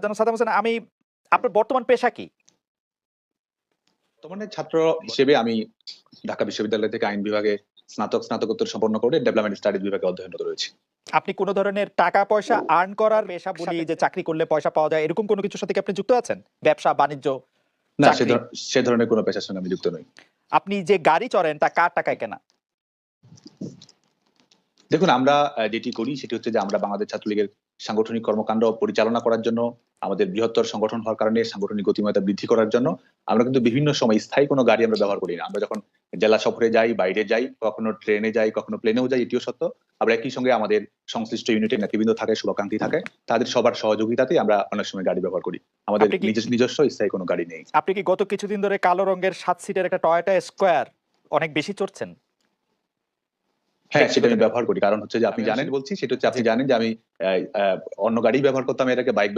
জনাব সাদ্দাম হোসেন, আপনার বর্তমান পেশা কি? বর্তমানে ছাত্র হিসেবে আমি ঢাকা বিশ্ববিদ্যালয় থেকে আইন বিভাগে স্নাতকোত্তর সম্পন্ন করে ডেভেলপমেন্ট স্টাডিজ বিভাগে অধ্যয়নরত রয়েছি। আপনি কোন ধরনের টাকা-পয়সা আর্ন করার পেশা বলি যে চাকরি করলে পয়সা পাওয়া যায়, এরকম কোন কিছুর সাথে কি আপনি যুক্ত আছেন? ব্যবসা, বাণিজ্য, না, চাকরি? সে ধরনের কোন পেশার সঙ্গে আমি যুক্ত নই। আপনি যে গাড়ি চড়েন তা কার টাকায় কেনা? দেখুন, আমরা যেটি করি সেটি হচ্ছে যে আমরা বাংলাদেশ ছাত্রলীগের সাংগঠনিক কর্মকাণ্ড পরিচালনা করার জন্য, আমাদের বৃহত্তর সংগঠন হওয়ার কারণে সাংগঠনিক গতিময়তা বৃদ্ধি করার জন্য আমরা কিন্তু বিভিন্ন সময় স্থায়ী কোনো গাড়ি আমরা ব্যবহার করি না। আমরা যখন জেলা সফরে যাই, বাইরে যাই, কখনো ট্রেনে যাই, কখনো প্লেনেও যাই, এটিও সত্য। আমরা একই সঙ্গে আমাদের সংশ্লিষ্ট ইউনিটের নেতৃবৃন্দ থাকে, শুভাকাঙ্ক্ষী থাকে। তাদের সবার সহযোগিতাতেই আমরা অনেক সময় গাড়ি ব্যবহার করি। আমাদের নিজস্ব স্থায়ী কোনো গাড়ি নেই। আপনি কি গত কিছুদিন ধরে কালো রঙের ৭ সিটের একটা টয়োটা স্কয়ার অনেক বেশি চড়ছেন? হ্যাঁ, সেটা আমি ব্যবহার করি। কারণ হচ্ছে যে আপনি জানেন বলছি, সেটা হচ্ছে আপনি জানেন যে আমি অন্য গাড়ি ব্যবহার করতাম এর আগে, বাইক